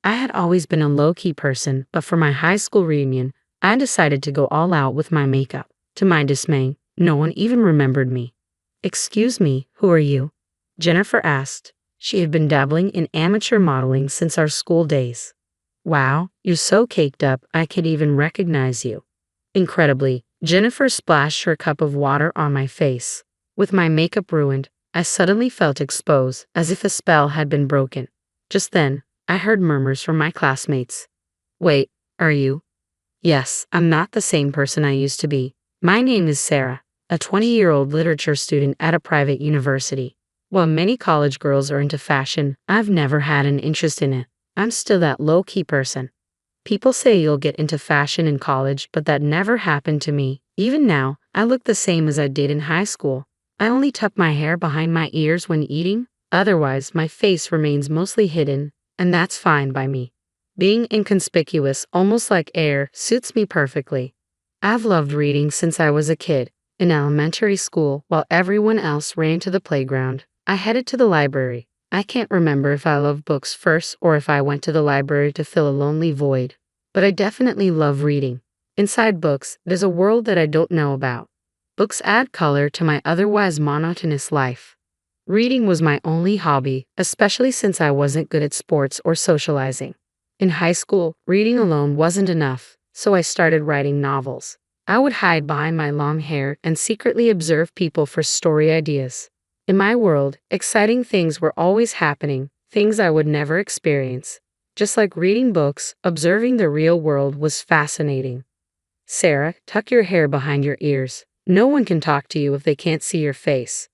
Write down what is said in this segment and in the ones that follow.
I had always been a low-key person, but for my high school reunion, I decided to go all out with my makeup. To my dismay, no one even remembered me. "Excuse me, who are you?" Jennifer asked. She had been dabbling in amateur modeling since our school days. "Wow, you're so caked up I could even recognize you." Incredibly, Jennifer splashed her cup of water on my face. With my makeup ruined, I suddenly felt exposed, as if a spell had been broken. Just then, I heard murmurs from my classmates. "Wait, are you?" "Yes, I'm not the same person I used to be. My name is Sarah, a 20-year-old literature student at a private university. While many college girls are into fashion, I've never had an interest in it. I'm still that low-key person. People say you'll get into fashion in college, but that never happened to me. Even now, I look the same as I did in high school. I only tuck my hair behind my ears when eating. Otherwise, my face remains mostly hidden, and that's fine by me. Being inconspicuous, almost like air, suits me perfectly. I've loved reading since I was a kid. In elementary school, while everyone else ran to the playground, I headed to the library. I can't remember if I loved books first or if I went to the library to fill a lonely void. But I definitely love reading. Inside books, there's a world that I don't know about. Books add color to my otherwise monotonous life. Reading was my only hobby, especially since I wasn't good at sports or socializing. In high school, reading alone wasn't enough, so I started writing novels. I would hide behind my long hair and secretly observe people for story ideas. In my world, exciting things were always happening, things I would never experience. Just like reading books, observing the real world was fascinating. "Sarah, tuck your hair behind your ears. No one can talk to you if they can't see your face."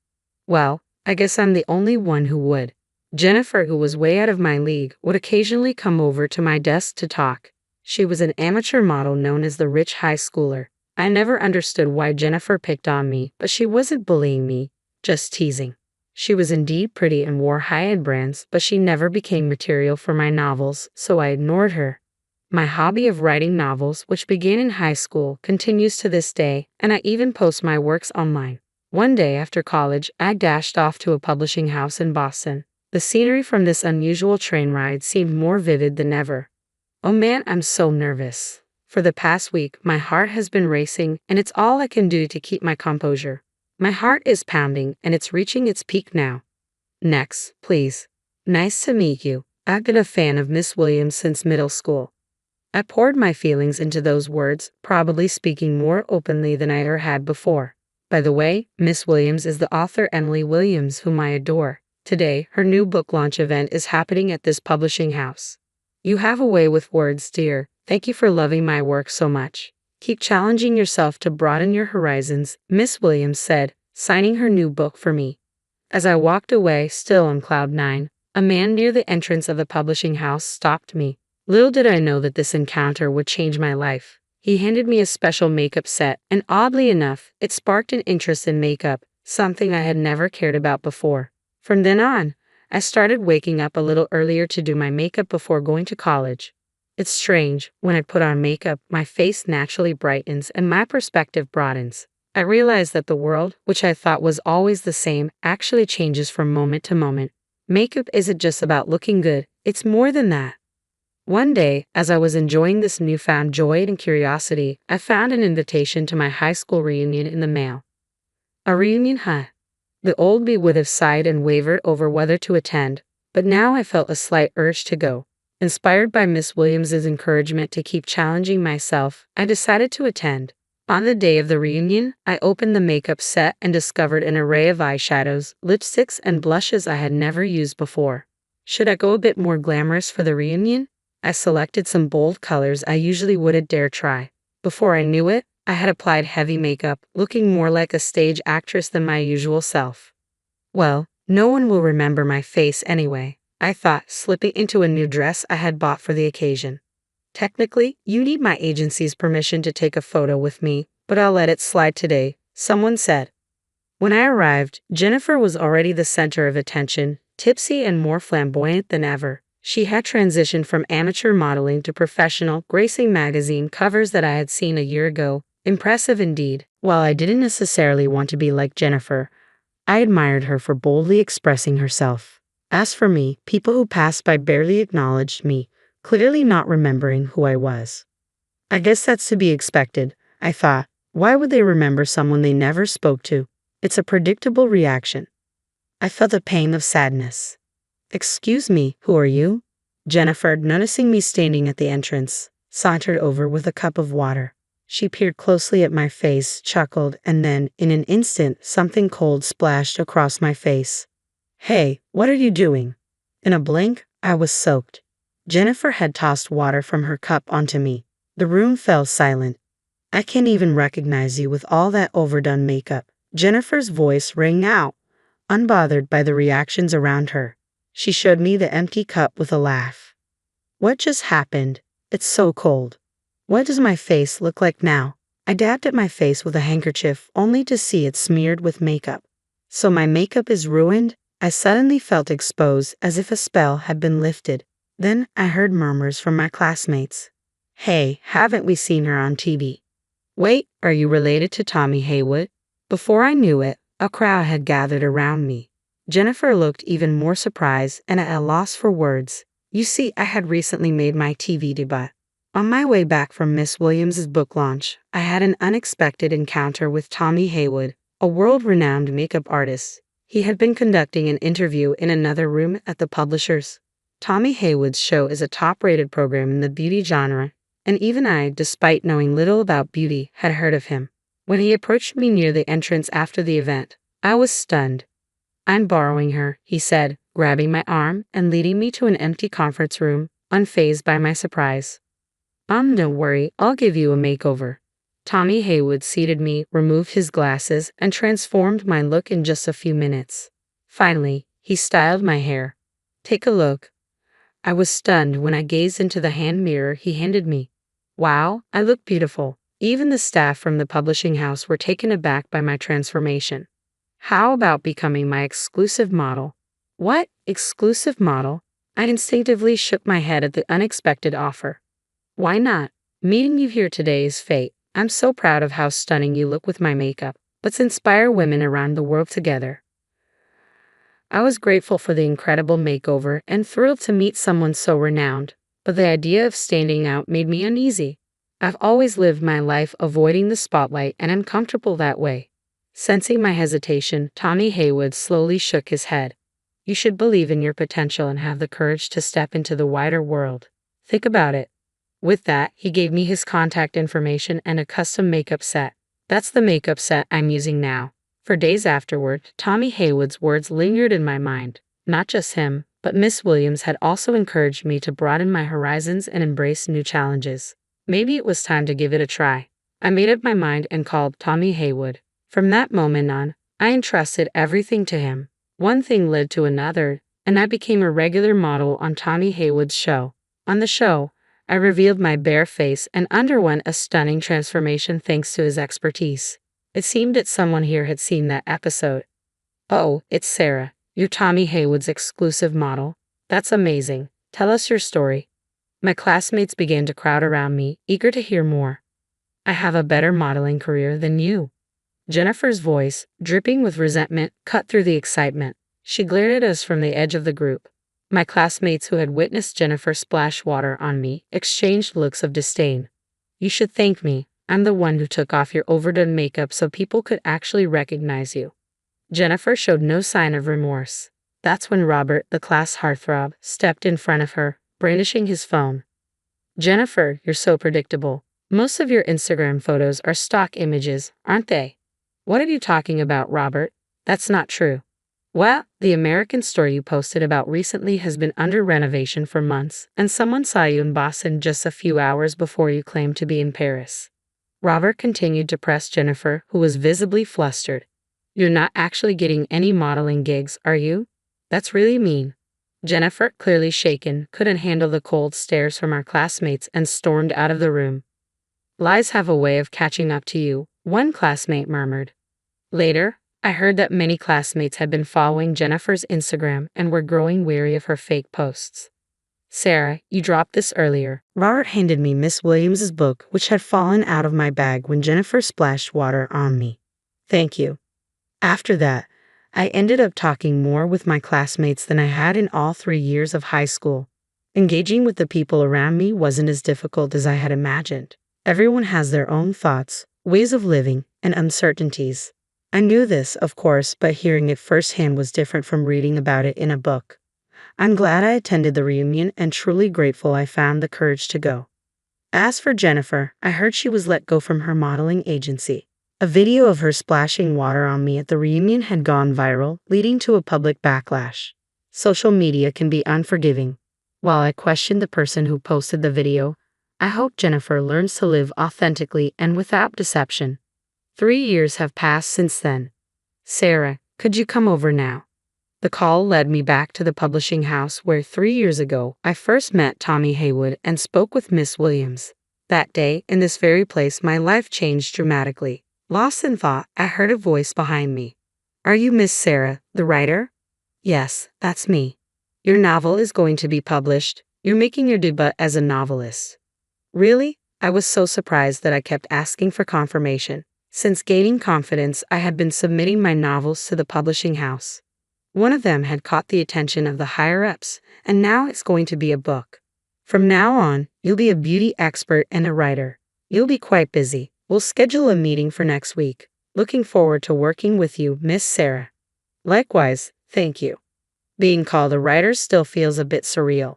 Well, I guess I'm the only one who would. Jennifer, who was way out of my league, would occasionally come over to my desk to talk. She was an amateur model known as the rich high schooler. I never understood why Jennifer picked on me, but she wasn't bullying me, just teasing. She was indeed pretty and wore high-end brands, but she never became material for my novels, so I ignored her. My hobby of writing novels, which began in high school, continues to this day, and I even post my works online. One day after college, I dashed off to a publishing house in Boston. The scenery from this unusual train ride seemed more vivid than ever. Oh man, I'm so nervous. For the past week, my heart has been racing, and it's all I can do to keep my composure. My heart is pounding, and it's reaching its peak now. "Next, please." "Nice to meet you. I've been a fan of Miss Williams since middle school." I poured my feelings into those words, probably speaking more openly than I ever had before. By the way, Miss Williams is the author Emily Williams, whom I adore. Today, her new book launch event is happening at this publishing house. "You have a way with words, dear. Thank you for loving my work so much. Keep challenging yourself to broaden your horizons," Miss Williams said, signing her new book for me. As I walked away, still on cloud nine, a man near the entrance of the publishing house stopped me. Little did I know that this encounter would change my life. He handed me a special makeup set, and oddly enough, it sparked an interest in makeup, something I had never cared about before. From then on, I started waking up a little earlier to do my makeup before going to college. It's strange, when I put on makeup, my face naturally brightens and my perspective broadens. I realize that the world, which I thought was always the same, actually changes from moment to moment. Makeup isn't just about looking good, it's more than that. One day, as I was enjoying this newfound joy and curiosity, I found an invitation to my high school reunion in the mail. A reunion, huh? The old me would have sighed and wavered over whether to attend, but now I felt a slight urge to go. Inspired by Miss Williams's encouragement to keep challenging myself, I decided to attend. On the day of the reunion, I opened the makeup set and discovered an array of eyeshadows, lipsticks, and blushes I had never used before. Should I go a bit more glamorous for the reunion? I selected some bold colors I usually wouldn't dare try. Before I knew it, I had applied heavy makeup, looking more like a stage actress than my usual self. Well, no one will remember my face anyway, I thought, slipping into a new dress I had bought for the occasion. Technically, you need my agency's permission to take a photo with me, but I'll let it slide today, someone said. When I arrived, Jennifer was already the center of attention, tipsy and more flamboyant than ever. She had transitioned from amateur modeling to professional, gracing magazine covers that I had seen a year ago. Impressive indeed. While I didn't necessarily want to be like Jennifer, I admired her for boldly expressing herself. As for me, people who passed by barely acknowledged me, clearly not remembering who I was. I guess that's to be expected, I thought. Why would they remember someone they never spoke to? It's a predictable reaction. I felt a pang of sadness. Excuse me, who are you? Jennifer, noticing me standing at the entrance, sauntered over with a cup of water. She peered closely at my face, chuckled, and then, in an instant, something cold splashed across my face. Hey, what are you doing? In a blink, I was soaked. Jennifer had tossed water from her cup onto me. The room fell silent. I can't even recognize you with all that overdone makeup. Jennifer's voice rang out, unbothered by the reactions around her. She showed me the empty cup with a laugh. What just happened? It's so cold. What does my face look like now? I dabbed at my face with a handkerchief only to see it smeared with makeup. So my makeup is ruined? I suddenly felt exposed as if a spell had been lifted. Then I heard murmurs from my classmates. Hey, haven't we seen her on TV? Wait, are you related to Tommy Haywood? Before I knew it, a crowd had gathered around me. Jennifer looked even more surprised and at a loss for words. You see, I had recently made my TV debut. On my way back from Miss Williams's book launch, I had an unexpected encounter with Tommy Haywood, a world-renowned makeup artist. He had been conducting an interview in another room at the publishers. Tommy Haywood's show is a top-rated program in the beauty genre, and even I, despite knowing little about beauty, had heard of him. When he approached me near the entrance after the event, I was stunned. I'm borrowing her, he said, grabbing my arm and leading me to an empty conference room, unfazed by my surprise. Don't worry, I'll give you a makeover. Tommy Haywood seated me, removed his glasses, and transformed my look in just a few minutes. Finally, he styled my hair. Take a look. I was stunned when I gazed into the hand mirror he handed me. Wow, I look beautiful. Even the staff from the publishing house were taken aback by my transformation. How about becoming my exclusive model? What? Exclusive model? I instinctively shook my head at the unexpected offer. Why not? Meeting you here today is fate. I'm so proud of how stunning you look with my makeup. Let's inspire women around the world together. I was grateful for the incredible makeover and thrilled to meet someone so renowned, but the idea of standing out made me uneasy. I've always lived my life avoiding the spotlight and I'm comfortable that way. Sensing my hesitation, Tommy Haywood slowly shook his head. You should believe in your potential and have the courage to step into the wider world. Think about it. With that, he gave me his contact information and a custom makeup set. That's the makeup set I'm using now. For days afterward, Tommy Haywood's words lingered in my mind. Not just him, but Miss Williams had also encouraged me to broaden my horizons and embrace new challenges. Maybe it was time to give it a try. I made up my mind and called Tommy Haywood. From that moment on, I entrusted everything to him. One thing led to another, and I became a regular model on Tommy Haywood's show. On the show, I revealed my bare face and underwent a stunning transformation thanks to his expertise. It seemed that someone here had seen that episode. Oh, it's Sarah, you're Tommy Haywood's exclusive model. That's amazing. Tell us your story. My classmates began to crowd around me, eager to hear more. I have a better modeling career than you. Jennifer's voice, dripping with resentment, cut through the excitement. She glared at us from the edge of the group. My classmates who had witnessed Jennifer splash water on me exchanged looks of disdain. You should thank me. I'm the one who took off your overdone makeup so people could actually recognize you. Jennifer showed no sign of remorse. That's when Robert, the class heartthrob, stepped in front of her, brandishing his phone. Jennifer, you're so predictable. Most of your Instagram photos are stock images, aren't they? What are you talking about, Robert? That's not true. Well, the American store you posted about recently has been under renovation for months, and someone saw you in Boston just a few hours before you claimed to be in Paris. Robert continued to press Jennifer, who was visibly flustered. You're not actually getting any modeling gigs, are you? That's really mean. Jennifer, clearly shaken, couldn't handle the cold stares from our classmates and stormed out of the room. Lies have a way of catching up to you, one classmate murmured. Later, I heard that many classmates had been following Jennifer's Instagram and were growing weary of her fake posts. Sarah, you dropped this earlier. Robert handed me Miss Williams's book, which had fallen out of my bag when Jennifer splashed water on me. Thank you. After that, I ended up talking more with my classmates than I had in all 3 years of high school. Engaging with the people around me wasn't as difficult as I had imagined. Everyone has their own thoughts, ways of living, and uncertainties. I knew this, of course, but hearing it firsthand was different from reading about it in a book. I'm glad I attended the reunion and truly grateful I found the courage to go. As for Jennifer, I heard she was let go from her modeling agency. A video of her splashing water on me at the reunion had gone viral, leading to a public backlash. Social media can be unforgiving. While I questioned the person who posted the video, I hope Jennifer learns to live authentically and without deception. 3 years have passed since then. Sarah, could you come over now? The call led me back to the publishing house where 3 years ago I first met Tommy Haywood and spoke with Miss Williams. That day, in this very place, my life changed dramatically. Lost in thought, I heard a voice behind me. Are you Miss Sarah, the writer? Yes, that's me. Your novel is going to be published. You're making your debut as a novelist. Really? I was so surprised that I kept asking for confirmation. Since gaining confidence, I had been submitting my novels to the publishing house. One of them had caught the attention of the higher-ups, and now it's going to be a book. From now on, you'll be a beauty expert and a writer. You'll be quite busy. We'll schedule a meeting for next week. Looking forward to working with you, Miss Sarah. Likewise, thank you. Being called a writer still feels a bit surreal.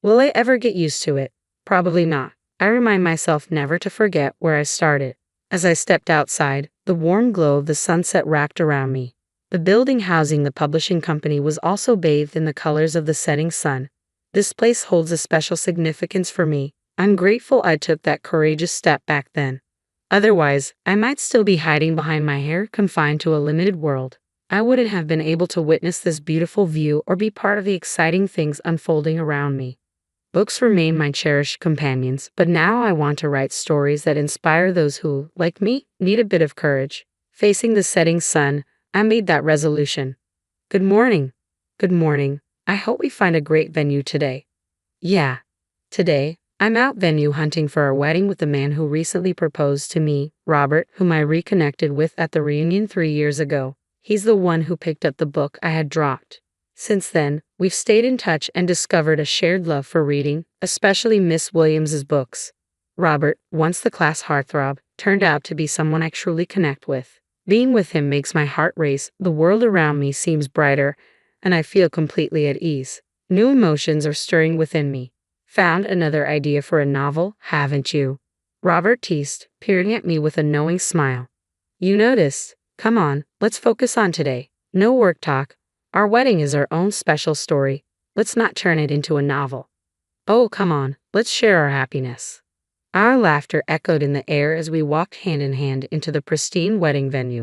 Will I ever get used to it? Probably not. I remind myself never to forget where I started. As I stepped outside, the warm glow of the sunset wrapped around me. The building housing the publishing company was also bathed in the colors of the setting sun. This place holds a special significance for me. I'm grateful I took that courageous step back then. Otherwise, I might still be hiding behind my hair, confined to a limited world. I wouldn't have been able to witness this beautiful view or be part of the exciting things unfolding around me. Books remain my cherished companions, but now I want to write stories that inspire those who, like me, need a bit of courage. Facing the setting sun, I made that resolution. Good morning. Good morning. I hope we find a great venue today. Yeah. Today, I'm out venue hunting for a wedding with the man who recently proposed to me, Robert, whom I reconnected with at the reunion 3 years ago. He's the one who picked up the book I had dropped. Since then, we've stayed in touch and discovered a shared love for reading, especially Miss Williams's books. Robert, once the class heartthrob, turned out to be someone I truly connect with. Being with him makes my heart race, the world around me seems brighter, and I feel completely at ease. New emotions are stirring within me. Found another idea for a novel, haven't you? Robert teased, peering at me with a knowing smile. You noticed? Come on, let's focus on today. No work talk. Our wedding is our own special story. Let's not turn it into a novel. Oh, come on, let's share our happiness. Our laughter echoed in the air as we walked hand in hand into the pristine wedding venue.